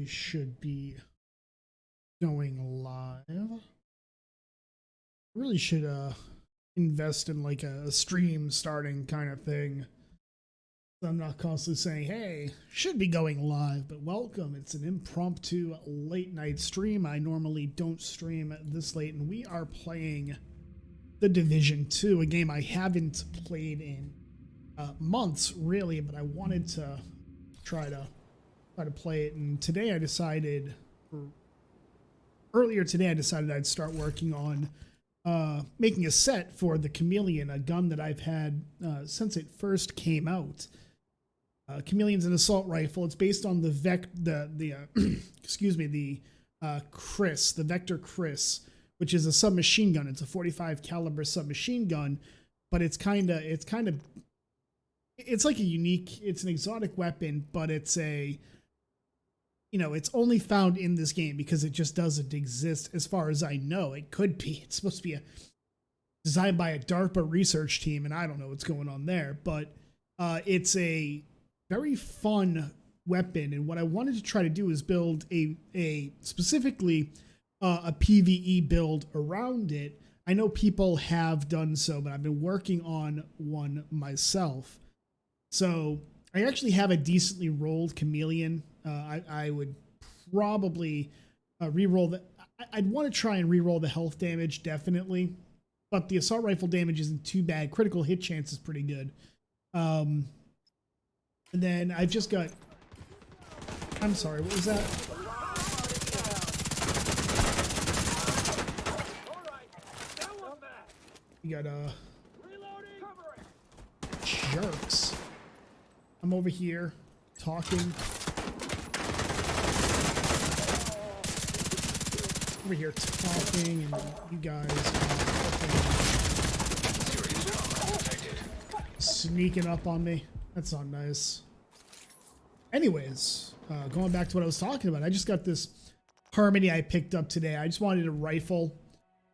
should be going live. Really should invest in like a stream starting kind of thing. So I'm not constantly saying, hey, should be going live, but welcome. It's an impromptu late night stream. I normally don't stream this late, and we are playing The Division 2, a game I haven't played in months, really, but I wanted to try to play it. And today I decided, or earlier today, I decided I'd start working on making a set for the Chameleon, a gun that I've had since it first came out. Chameleon's an assault rifle. It's based on the excuse me, the Chris, the Vector Chris, which is a submachine gun. It's a 45 caliber submachine gun, but it's like a unique, it's an exotic weapon, but it's it's only found in this game because it just doesn't exist as far as I know. It could be. It's supposed to be designed by a DARPA research team, and I don't know what's going on there, but it's a very fun weapon. And what I wanted to try to do is build a specifically a PvE build around it. I know people have done so, but I've been working on one myself. So I actually have a decently rolled Chameleon. I would probably re-roll the. I'd want to try and re-roll the health damage, definitely, but the assault rifle damage isn't too bad. Critical hit chance is pretty good. And then I've just got. I'm sorry, what was that? You got jerks. I'm over here talking. Over here talking, and you guys are sneaking up on me. That's not nice. Anyways, going back to what I was talking about, I just got this Harmony I picked up today. I just wanted a rifle,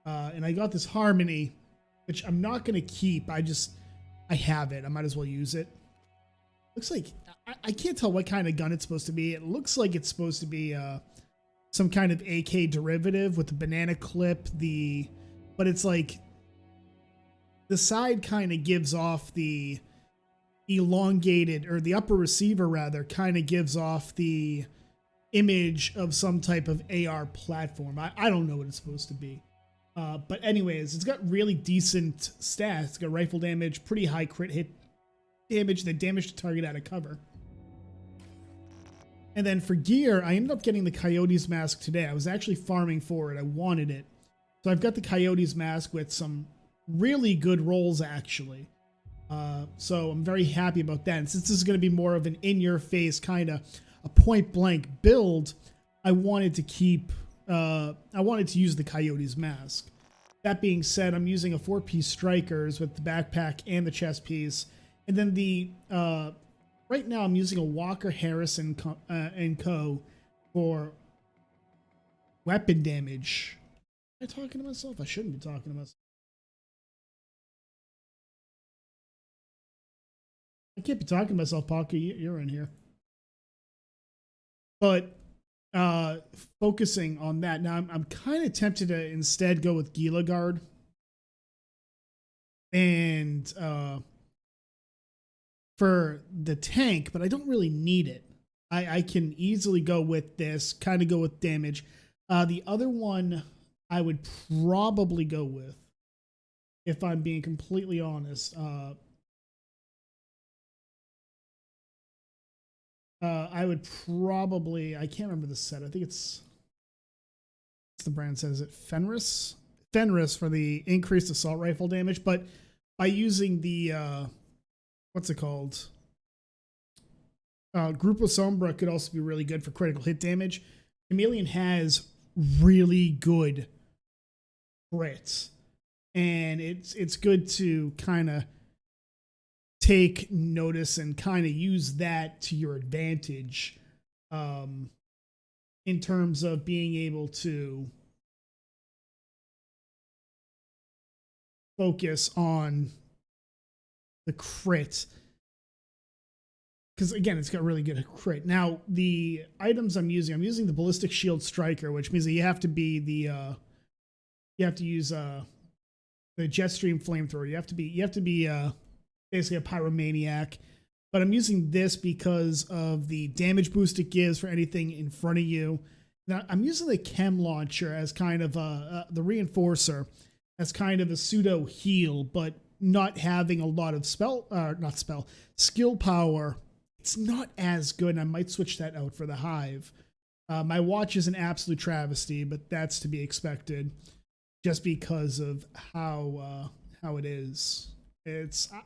and I got this Harmony, which I'm not going to keep. I have it. I might as well use it. Looks like, I can't tell what kind of gun it's supposed to be. It looks like it's supposed to be some kind of AK derivative with the banana clip, but it's like the side kind of gives off the elongated, or the upper receiver rather kind of gives off the image of some type of AR platform. I don't know what it's supposed to be. But anyways, it's got really decent stats. It's got rifle damage, pretty high crit hit damage, then damage to target out of cover. And then for gear, I ended up getting the Coyote's mask today. I was actually farming for it. I wanted it. So I've got the Coyote's mask with some really good rolls, actually. So I'm very happy about that. And since this is going to be more of an in-your-face kind of a point-blank build, I wanted to use the Coyote's mask. That being said, I'm using a 4-piece Strikers with the backpack and the chest piece. And then right now I'm using a Walker Harris and Co. for weapon damage. Am I talking to myself? I shouldn't be talking to myself. I can't be talking to myself, Pocky. You're in here. But focusing on that, now I'm kind of tempted to instead go with Gila Guard. And for the tank, but I don't really need it. I can easily go with this, kind of go with damage. The other one I would probably go with, if I'm being completely honest, I would probably, I can't remember the set. I think it's the brand says it, Fenris for the increased assault rifle damage, but by using the what's it called? Grupo Sombra could also be really good for critical hit damage. Chameleon has really good crits, and it's good to kind of take notice and kind of use that to your advantage in terms of being able to focus on the crit because again, it's got really good crit. Now the items I'm using the ballistic shield striker, which means that you have to be you have to use the Jetstream flamethrower. You have to be basically a pyromaniac. But I'm using this because of the damage boost it gives for anything in front of you. Now I'm using the chem launcher as kind of the reinforcer as kind of a pseudo heal, but not having a lot of skill power. It's not as good. I might switch that out for the hive. My watch is an absolute travesty, but that's to be expected, just because of how it is.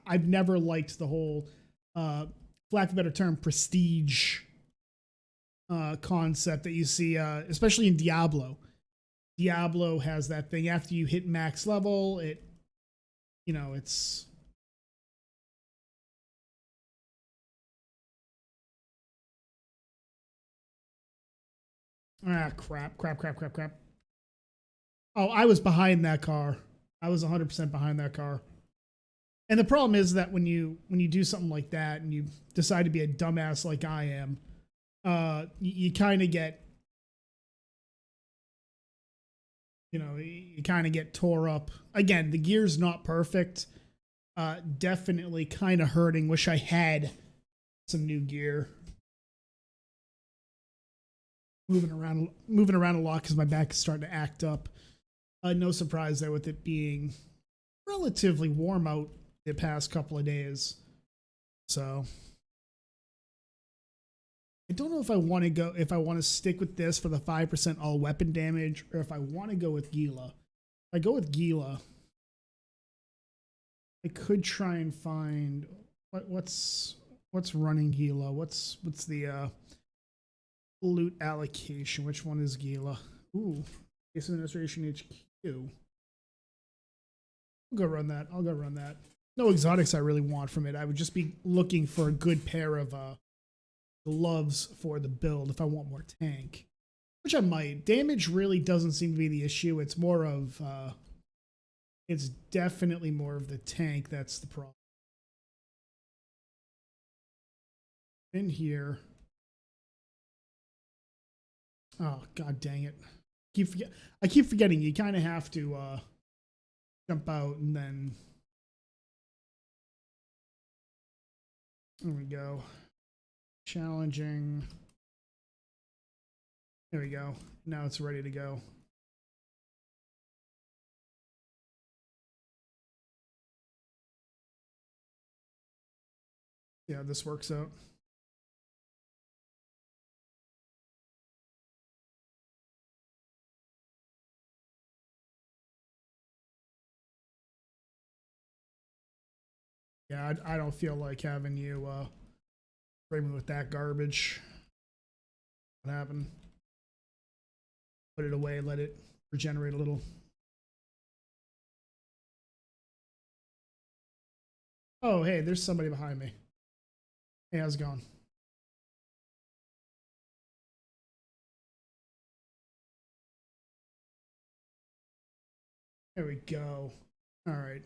I've never liked the whole, for lack of a better term, prestige concept that you see, especially in Diablo. Diablo has that thing after you hit max level. It's crap. Oh, I was behind that car. I was 100% behind that car. And the problem is that when you do something like that and you decide to be a dumbass like I am, you kind of get, you kind of get tore up. Again, the gear's not perfect. Definitely kind of hurting. Wish I had some new gear. Moving around a lot because my back is starting to act up. No surprise there with it being relatively warm out the past couple of days. So I don't know if I want to stick with this for the 5% all weapon damage, or if I want to go with Gila. If I go with Gila, I could try and find what's running Gila. What's the loot allocation? Which one is Gila? Ooh, Base Administration HQ. I'll go run that. No exotics I really want from it. I would just be looking for a good pair of gloves for the build if I want more tank, which I might. Damage really doesn't seem to be the issue. It's more of it's definitely more of the tank that's the problem. In here. Oh, god dang it. I keep forgetting you kind of have to jump out and then there we go. Challenging. There we go. Now it's ready to go. Yeah, this works out. Yeah, I don't feel like having you spray me with that garbage. What happened? Put it away, let it regenerate a little. Oh, hey, there's somebody behind me. Hey, how's it going? There we go. All right.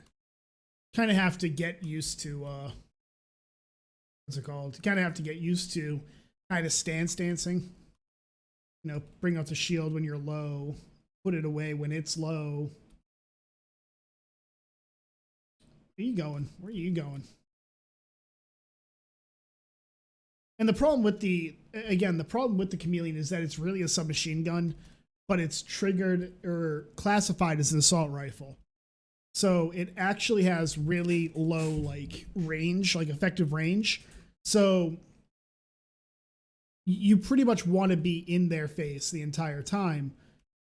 Kind of have to get used to what's it called? Kind of have to get used to kind of stance dancing. Bring out the shield when you're low, put it away when it's low. Where are you going? Where are you going? And the problem with the chameleon is that it's really a submachine gun, but it's triggered or classified as an assault rifle. So it actually has really low range, effective range. So you pretty much want to be in their face the entire time,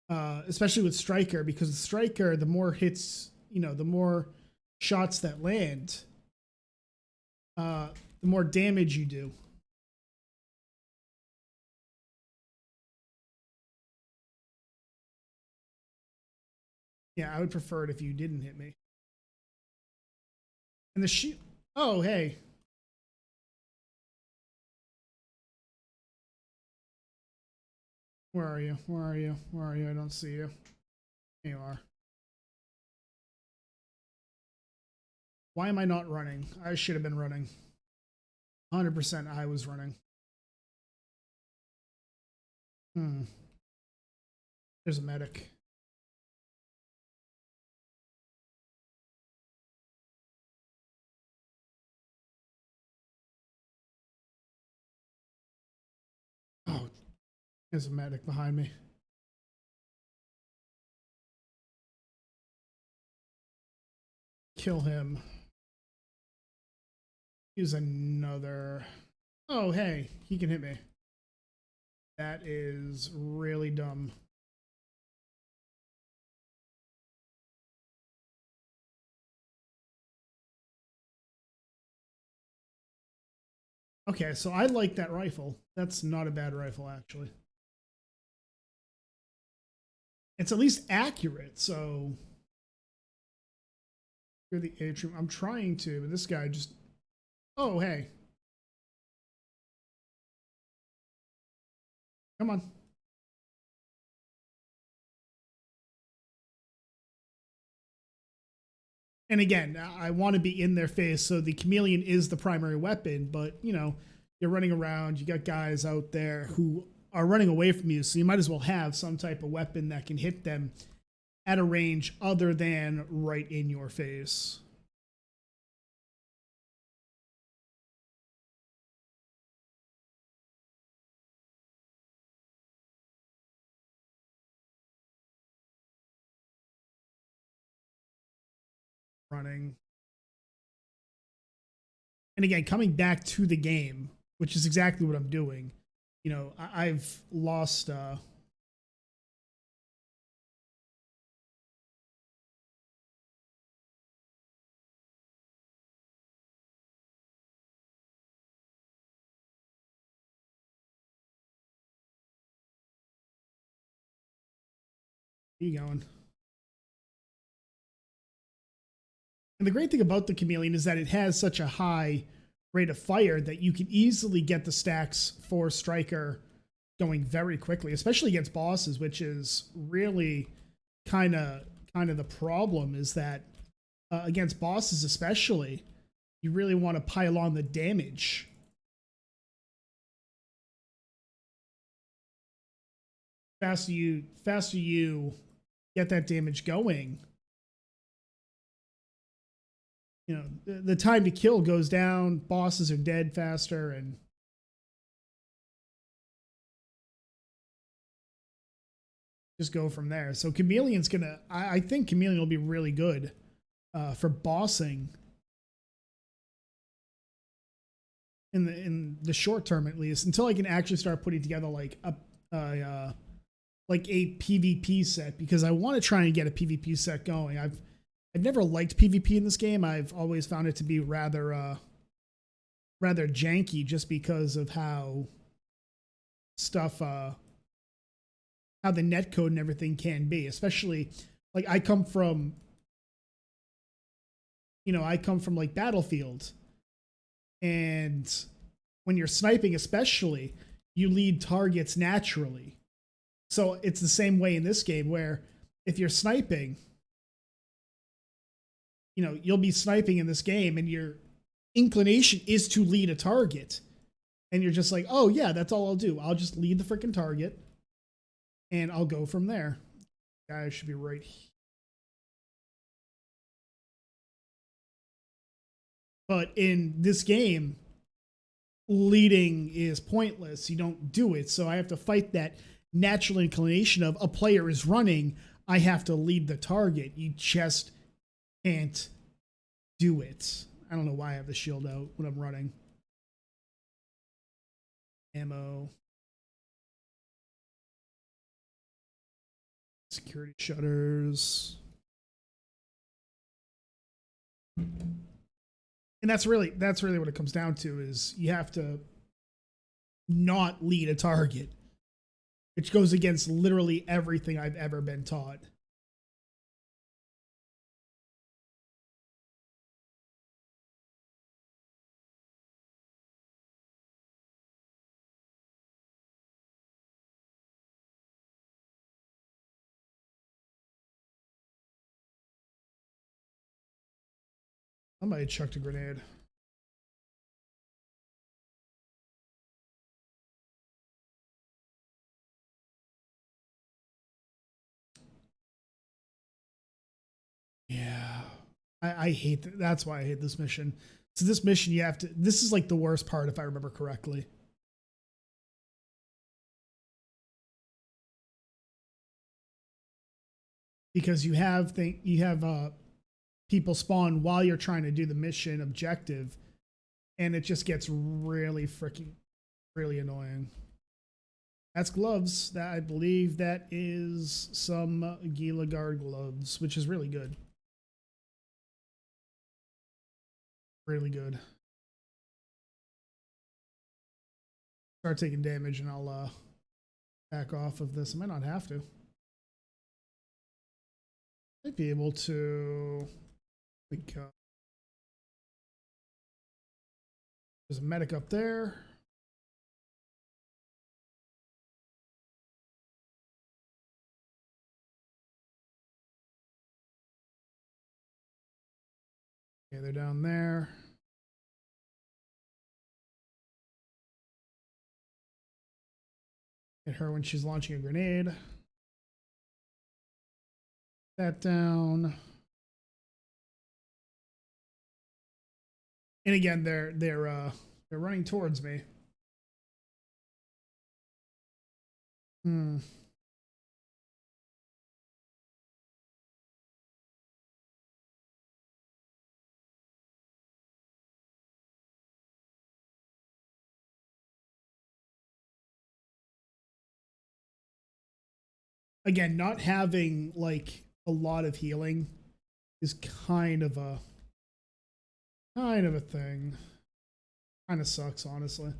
especially with Striker, because the Striker, the more hits, the more shots that land, the more damage you do. Yeah, I would prefer it if you didn't hit me. And the shield. Oh, hey. Where are you? Where are you? Where are you? I don't see you. There you are. Why am I not running? I should have been running. 100% I was running. There's a medic. Oh, there's a medic behind me. Kill him. Use another. Oh, hey, he can hit me. That is really dumb. Okay, so I like that rifle. That's not a bad rifle, actually. It's at least accurate, so. You're the atrium. I'm trying to, but this guy just. Oh, hey. Come on. And again, I want to be in their face, so the chameleon is the primary weapon, but, you know, you're running around, you got guys out there who are running away from you, so you might as well have some type of weapon that can hit them at a range other than right in your face. Running. And again, coming back to the game, which is exactly what I'm doing. You know, I've lost. You going? And the great thing about the chameleon is that it has such a high rate of fire that you can easily get the stacks for striker going very quickly, especially against bosses, which is really kind of the problem. Is that against bosses, especially, you really want to pile on the damage. Faster you get that damage going, you know, the time to kill goes down, bosses are dead faster, and just go from there. So chameleon's gonna, I think chameleon will be really good for bossing in the short term, at least, until I can actually start putting together like a PvP set, because I want to try and get a PvP set going. I've never liked PvP in this game. I've always found it to be rather janky, just because of how stuff how the netcode and everything can be. Especially, like, I come from like Battlefield, and when you're sniping, especially, you lead targets naturally. So it's the same way in this game, where if you're sniping, you know, you'll be sniping in this game and your inclination is to lead a target. And you're just like, oh yeah, that's all I'll do. I'll just lead the freaking target and I'll go from there. Guy should be right here. But in this game, leading is pointless. You don't do it. So I have to fight that natural inclination of a player is running. I have to lead the target. You just can't do it. I don't know why I have the shield out when I'm running. Ammo. Security shutters. And that's really what it comes down to, is you have to not lead a target, which goes against literally everything I've ever been taught. Somebody chucked a grenade. Yeah. I hate that's why I hate this mission. So this mission you have to this is like the worst part if I remember correctly. Because you have people spawn while you're trying to do the mission objective, and it just gets really freaking really annoying. That's gloves. That I believe that is some Gila Guard gloves, which is really good. Really good. Start taking damage and I'll back off of this. I might not have to. Might be able to. There's a medic up there. Okay, they're down there. Hit her when she's launching a grenade. That down. And again, they're running towards me. Hmm. Again, not having like a lot of healing is kind of a thing. Kind of sucks, honestly.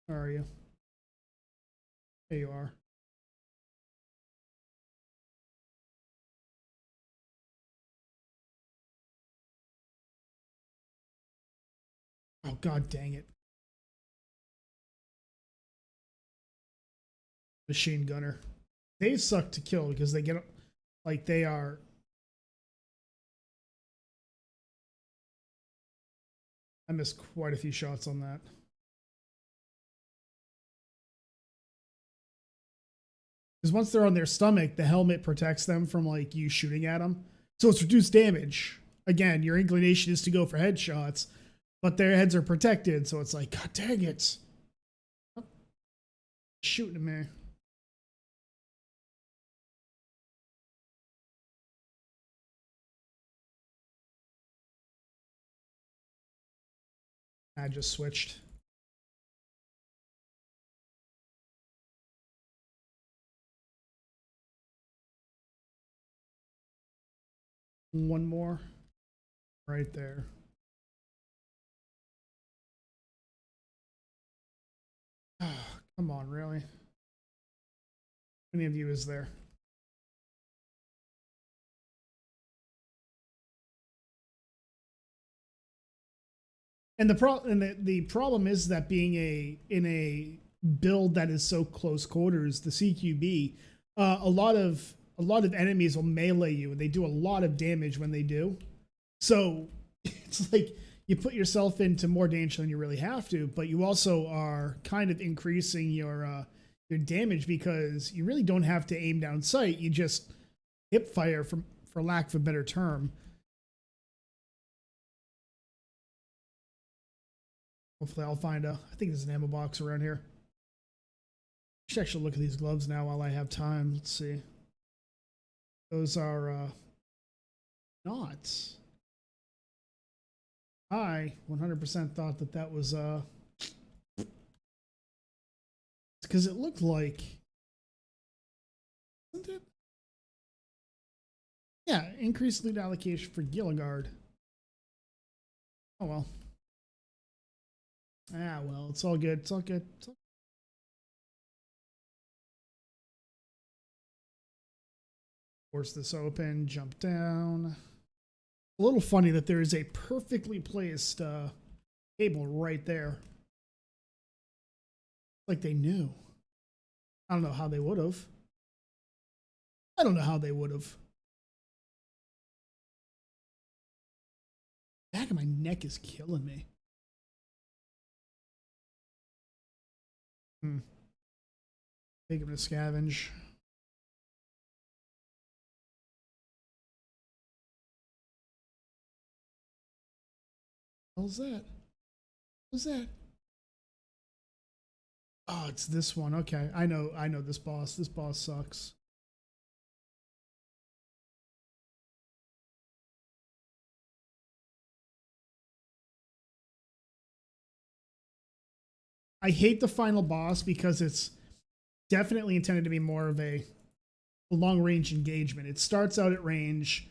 Where are you? There you are. Oh god dang it. Machine gunner. They suck to kill because they get like they are. I missed quite a few shots on that. Because once they're on their stomach, the helmet protects them from like you shooting at them. So it's reduced damage. Again, your inclination is to go for headshots, but their heads are protected. So it's like, god dang it. Oh, shooting at me. I just switched. One more. Right there. Oh, come on, really? How many of you is there? And the problem is that being in a build that is so close quarters, the CQB, a lot of enemies will melee you, and they do a lot of damage when they do. So it's like you put yourself into more danger than you really have to, but you also are kind of increasing your damage because you really don't have to aim down sight. You just hip fire, for lack of a better term. Hopefully I'll find I think there's an ammo box around here. I should actually look at these gloves now while I have time. Let's see. Those are not. I 100% thought that was because it looked like, isn't it? Yeah, increased loot allocation for Gilligard. Oh well. Ah well, it's all good. It's all good. Force this open, jump down. A little funny that there is a perfectly placed cable right there. Like they knew. I don't know how they would have. I don't know how they would have. Back of my neck is killing me. Take him to scavenge. How's that? What's that? Oh, it's this one. Okay, I know this boss. This boss sucks. I hate the final boss because it's definitely intended to be more of a long range engagement. It starts out at range,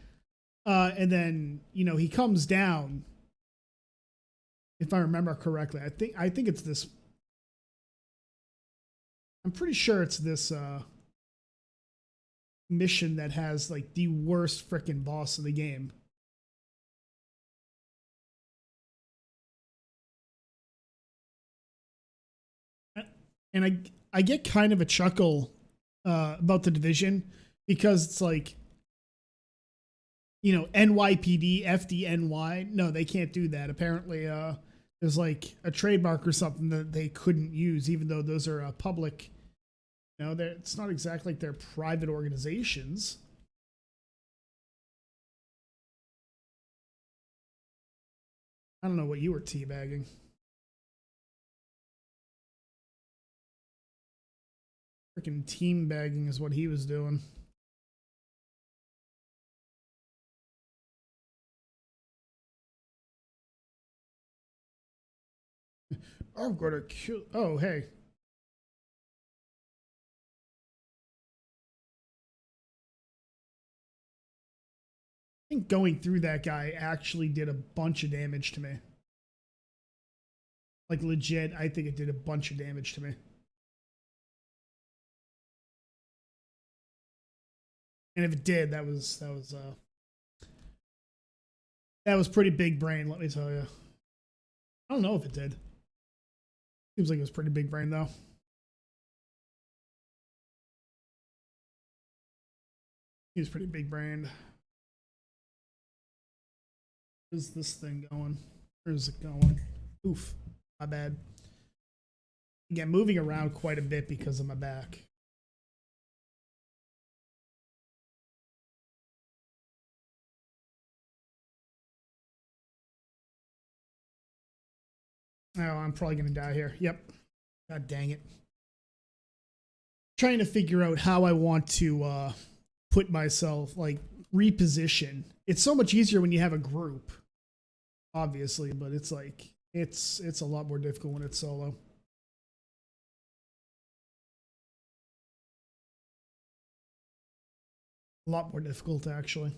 and then he comes down. If I remember correctly, I think it's this. I'm pretty sure it's this mission that has like the worst freaking boss in the game. And I get kind of a chuckle about the division because it's like NYPD FDNY. No, they can't do that. Apparently, there's like a trademark or something that they couldn't use, even though those are public. It's not exactly like they're private organizations. I don't know what you were teabagging. Freaking team bagging is what he was doing. I'm gonna kill. Oh, hey. I think going through that guy actually did a bunch of damage to me. Like legit, I think it did a bunch of damage to me. And if it did, that was pretty big brain, let me tell you. I don't know if it did. Seems like it was pretty big brain though. He was pretty big brained. Where's this thing going? Where's it going? Oof. My bad. Again, moving around quite a bit because of my back. Oh, I'm probably going to die here. Yep. God dang it. Trying to figure out how I want to put myself, like, reposition. It's so much easier when you have a group, obviously, but it's like, it's a lot more difficult when it's solo. A lot more difficult, actually.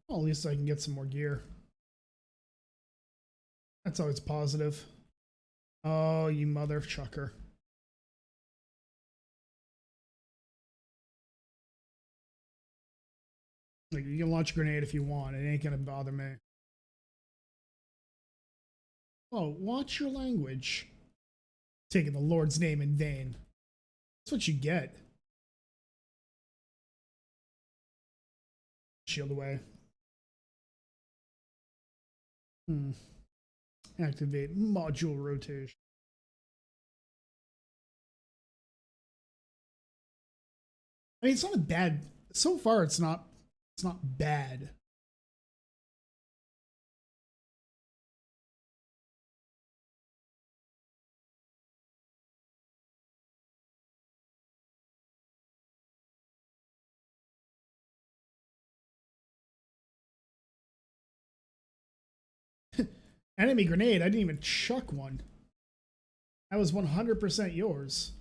Well, at least I can get some more gear. That's always positive. Oh, you mother chucker. Like, you can launch a grenade if you want. It ain't gonna bother me. Oh, watch your language. Taking the Lord's name in vain. That's what you get. Shield away. Activate module rotation. I mean, it's not a bad. So far, it's not. It's not bad. Enemy grenade. I didn't even chuck one. That was 100% yours.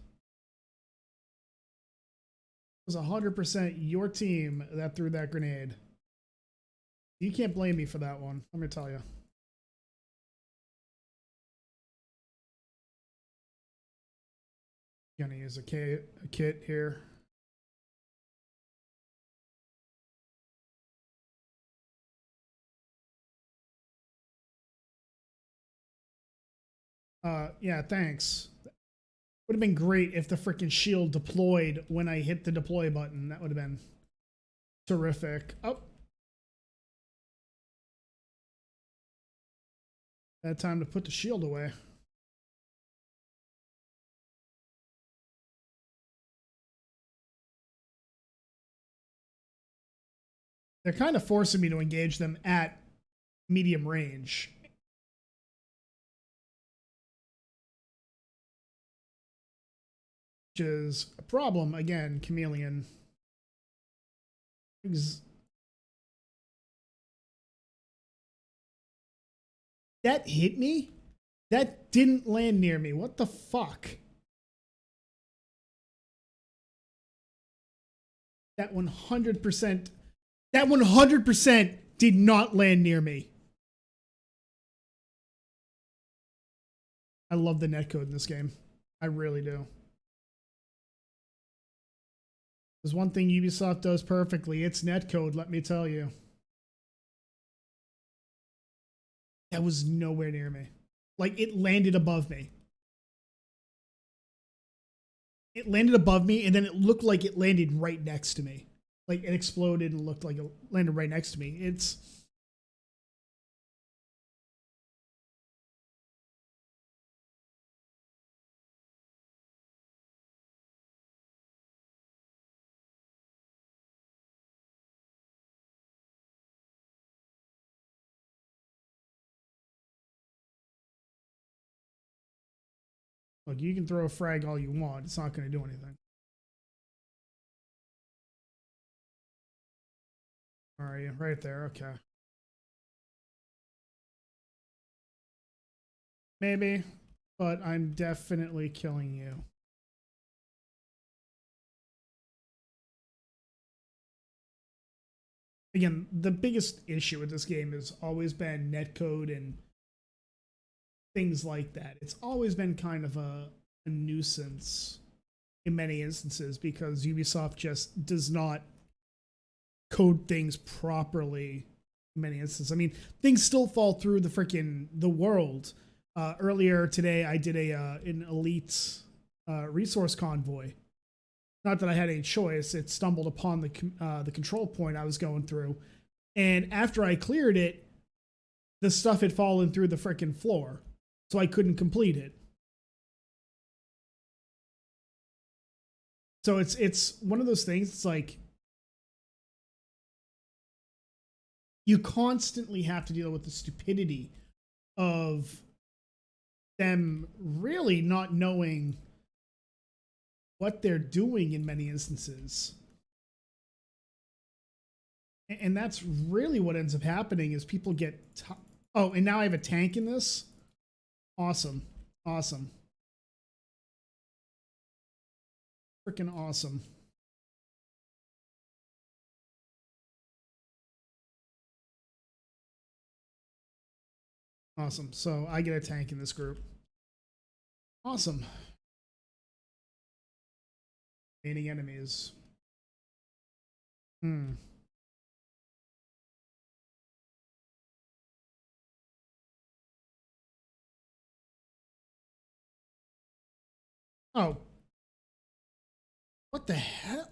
It was 100% your team that threw that grenade. You can't blame me for that one. Let me tell you. Gonna use a kit here. Yeah, thanks. Would have been great if the freaking shield deployed when I hit the deploy button. That would have been terrific. Oh. Bad time to put the shield away. They're kind of forcing me to engage them at medium range. Which is a problem. Again, Chameleon. That hit me? That didn't land near me. What the fuck? That 100%. That 100% did not land near me. I love the netcode in this game. I really do. There's one thing Ubisoft does perfectly. It's netcode, let me tell you. That was nowhere near me. Like, it landed above me. It landed above me, and then it looked like it landed right next to me. Like, it exploded and looked like it landed right next to me. It's... Look, you can throw a frag all you want. It's not going to do anything. All right, right there. Okay. Maybe, but I'm definitely killing you. Again, the biggest issue with this game has always been netcode and things like that. It's always been kind of a nuisance in many instances because Ubisoft just does not code things properly in many instances. I mean, things still fall through the world. Earlier today, I did an elite resource convoy. Not that I had any choice. It stumbled upon the control point I was going through, and after I cleared it, the stuff had fallen through the freaking floor, so I couldn't complete it. So it's one of those things. It's like you constantly have to deal with the stupidity of them really not knowing what they're doing in many instances. And that's really what ends up happening is people get... Oh, and now I have a tank in this? Awesome. Awesome. Freaking awesome. Awesome. So I get a tank in this group. Awesome. Remaining enemies. Oh. What the hell?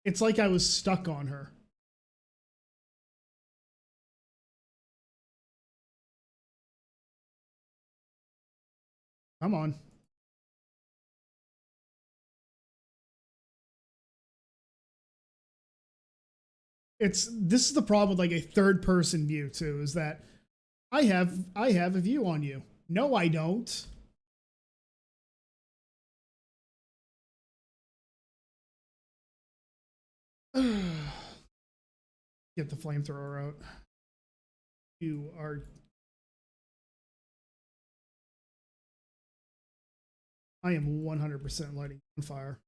It's like I was stuck on her. Come on. This is the problem with like a third person view too, is that I have a view on you. No, I don't. Get the flamethrower out. You are... I am 100% lighting on fire.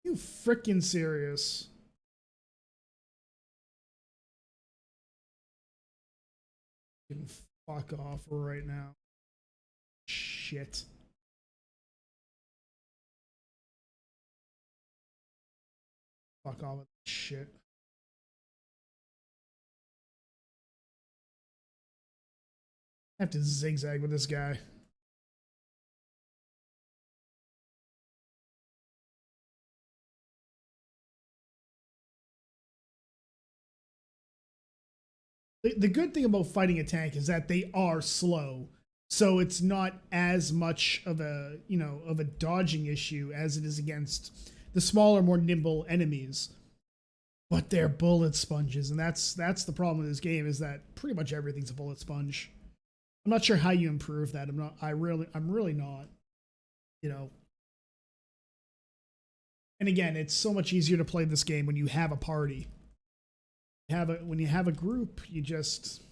You freaking serious? Fuck off right now. Shit. Fuck off with shit. I have to zigzag with this guy. The good thing about fighting a tank is that they are slow. So it's not as much of a, of a dodging issue as it is against the smaller, more nimble enemies. But they're bullet sponges, and that's the problem with this game, is that pretty much everything's a bullet sponge. I'm not sure how you improve that. I'm really not, you know. And again, it's so much easier to play this game when you have a party. When you have a group, you just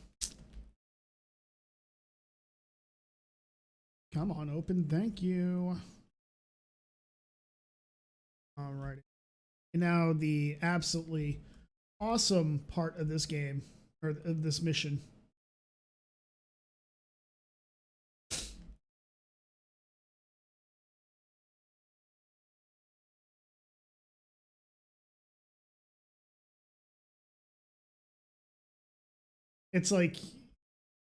come on, open. Thank you. All right. And now the absolutely awesome part of this game, or of this mission. It's like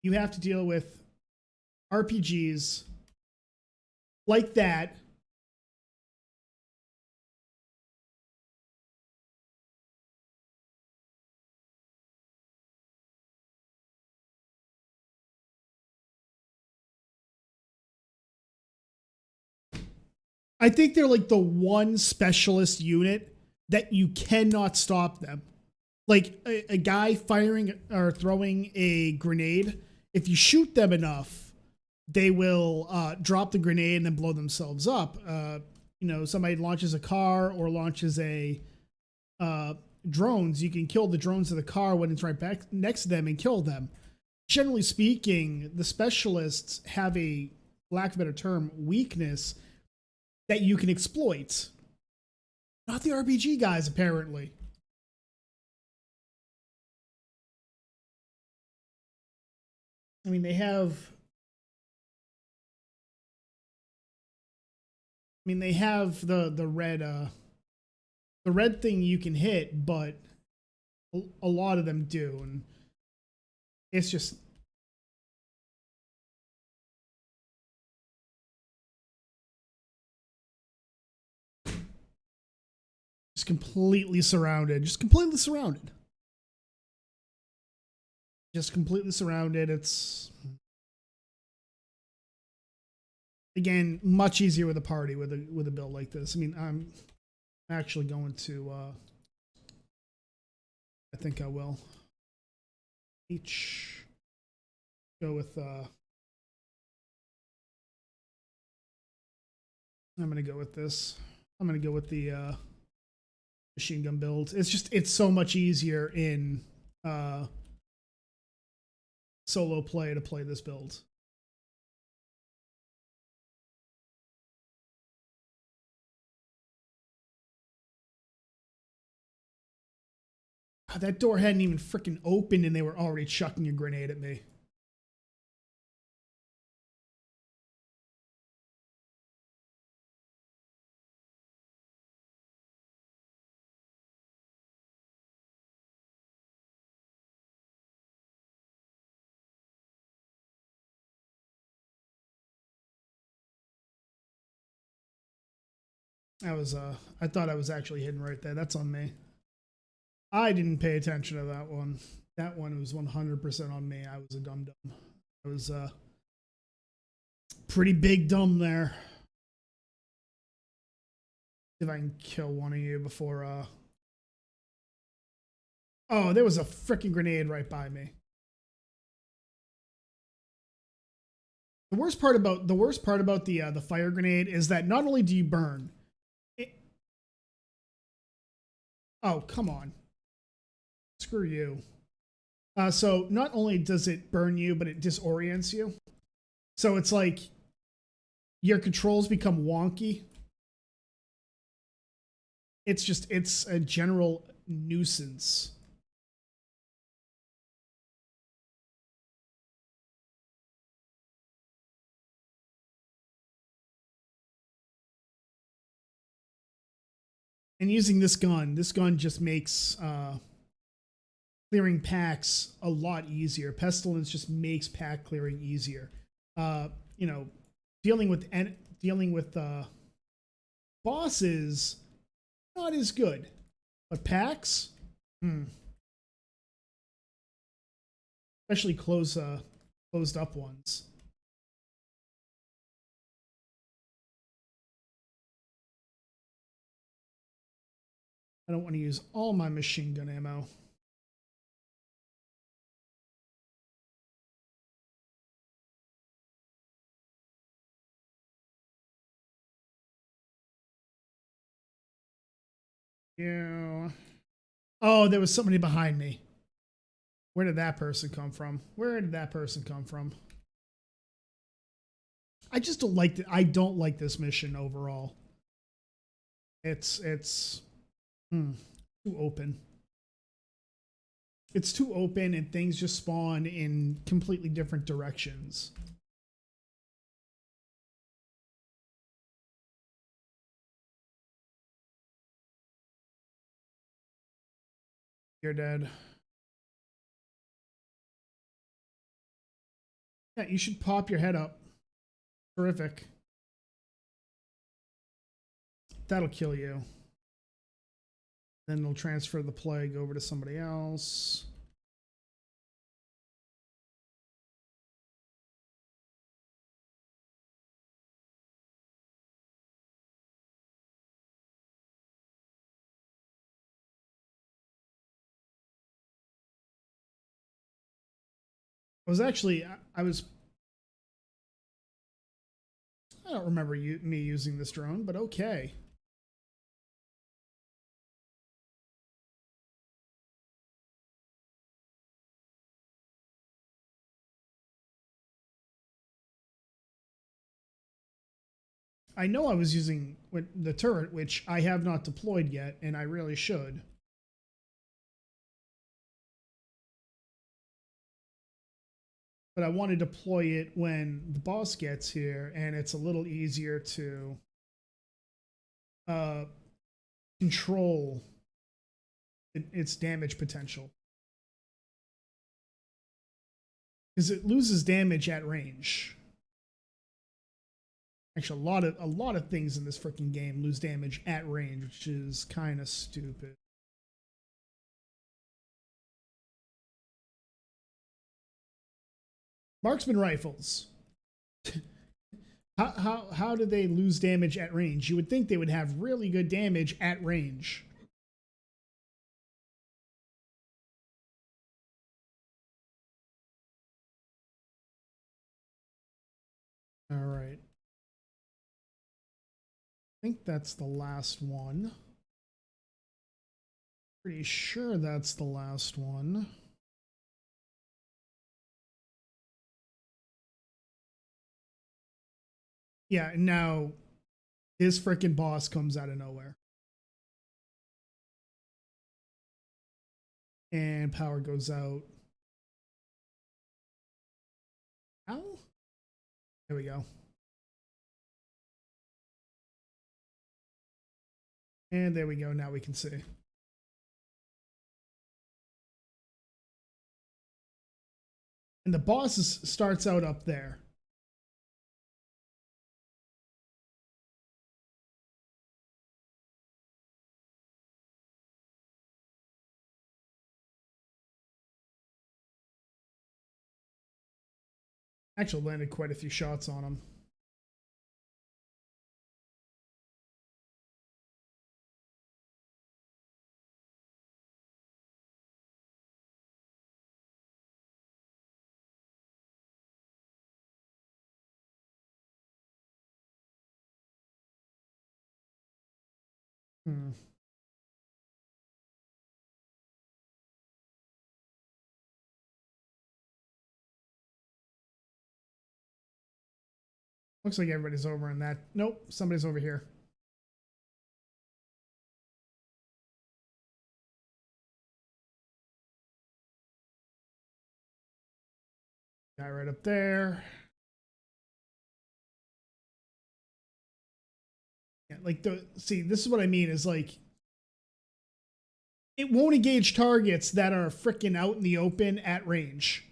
you have to deal with RPGs like that. I think they're like the one specialist unit that you cannot stop them. Like a guy firing or throwing a grenade, if you shoot them enough, they will drop the grenade and then blow themselves up. Somebody launches a car or launches a drones, you can kill the drones of the car when it's right back next to them and kill them. Generally speaking, the specialists have a, lack of a better term, weakness that you can exploit. Not the RPG guys, apparently. I mean, they have the red thing you can hit, but a lot of them do, and it's just completely surrounded. Just completely surrounded. It's again much easier with a party with a build like this. I mean, I'm actually going to I think I will each go with I'm gonna go with this. I'm gonna go with the machine gun build. It's so much easier in solo play to play this build. God, that door hadn't even freaking opened and they were already chucking a grenade at me. I thought I was actually hidden right there. That's on me. I didn't pay attention to that one. That one was 100% on me. I was a dumb. I was pretty big dumb there. If I can kill one of you before oh, there was a freaking grenade right by me. The worst part about the fire grenade is that not only do you burn, oh, come on. Screw you. So not only does it burn you, but it disorients you. So it's like your controls become wonky. It's a general nuisance. And using this gun just makes clearing packs a lot easier. Pestilence just makes pack clearing easier. You know, dealing with bosses not as good, but packs, especially closed up ones. I don't want to use all my machine gun ammo. Yeah. Oh, there was somebody behind me. Where did that person come from? Where did that person come from? I just don't like I don't like this mission overall. It's too open. It's too open and things just spawn in completely different directions. You're dead. Yeah, you should pop your head up. Terrific. That'll kill you. Then they'll transfer the plague over to somebody else. I don't remember me using this drone, but okay. I know I was using the turret, which I have not deployed yet, and I really should. But I want to deploy it when the boss gets here, and it's a little easier to control its damage potential. Because it loses damage at range. Actually, a lot of things in this freaking game lose damage at range, which is kind of stupid. Marksman rifles. How do they lose damage at range? You would think they would have really good damage at range. All right. I think that's the last one. Pretty sure that's the last one. Yeah, now this freaking boss comes out of nowhere. And power goes out. Ow. There we go. And there we go. Now we can see. And the boss starts out up there. Actually landed quite a few shots on him. Looks like everybody's over in that. Nope, somebody's over here. Guy right up there. Yeah, like see, this is what I mean is like it won't engage targets that are freaking out in the open at range.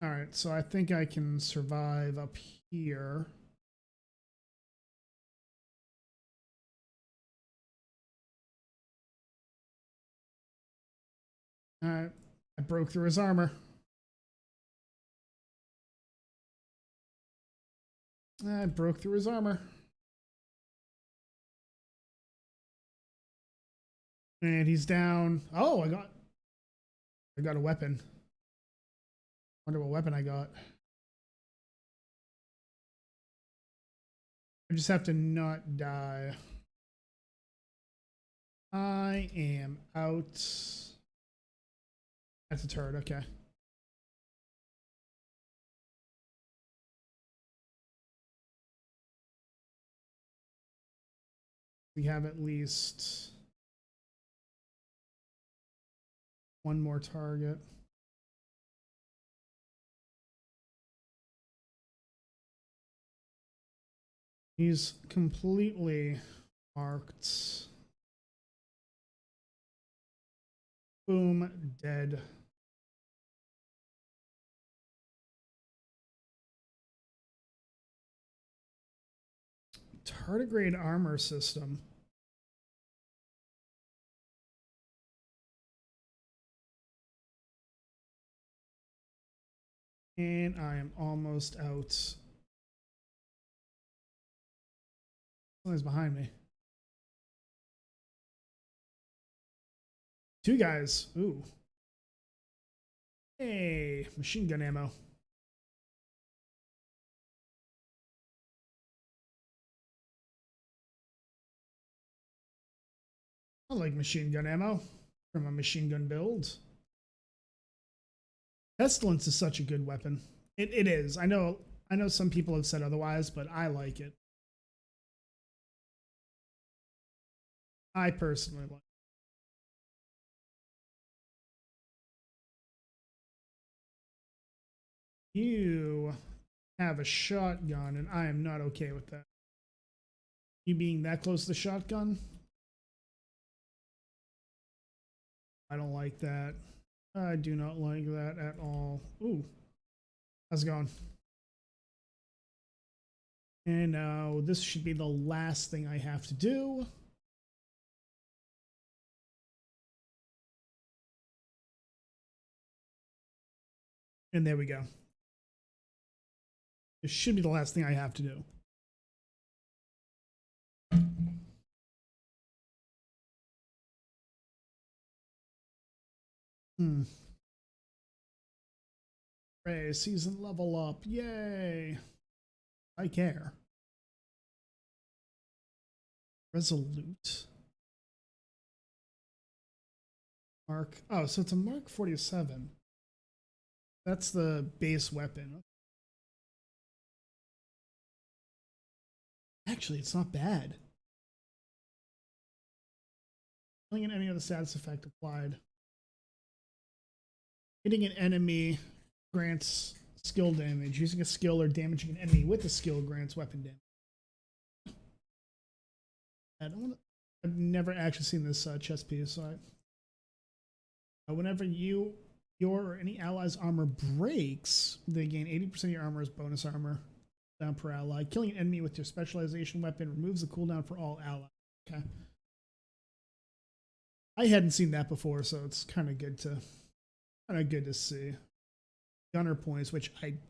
All right, so I think I can survive up here. All right, I broke through his armor. I broke through his armor. And he's down. Oh, I got a weapon. Wonder what weapon I got. I just have to not die. I am out. That's a turret, okay. We have at least one more target. He's completely marked. Boom, dead. Tardigrade armor system. And I am almost out. Someone's behind me. Two guys. Ooh. Hey, machine gun ammo. I like machine gun ammo from a machine gun build. Pestilence is such a good weapon. It is. I know some people have said otherwise, but I like it. I personally like it. You have a shotgun, and I am not okay with that. You being that close to the shotgun? I don't like that. I do not like that at all. Ooh. How's it going? And now this should be the last thing I have to do. And there we go. This should be the last thing I have to do. Hooray, season level up. Yay. I care. Resolute. Mark. Oh, so it's a Mark 47. That's the base weapon. Actually, it's not bad. Killing an enemy with a status effect applied. Hitting an enemy grants skill damage. Using a skill or damaging an enemy with a skill grants weapon damage. I've never actually seen this chest piece. So whenever your or any ally's armor breaks, they gain 80% of your armor as bonus armor down per ally. Killing an enemy with your specialization weapon removes the cooldown for all allies. Okay. I hadn't seen that before, so it's kind of good to see. Gunner points, which I'm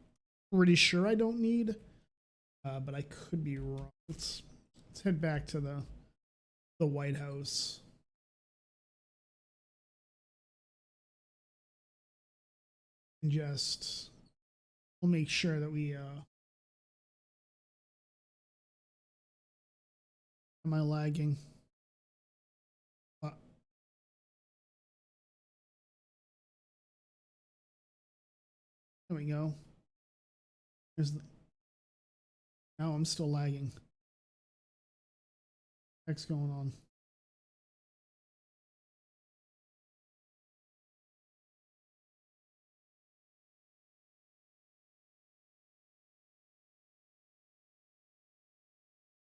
pretty sure I don't need, but I could be wrong. Let's head back to the White House. And just we'll make sure that we am I lagging? There we go. There's the. Now I'm still lagging. What's going on?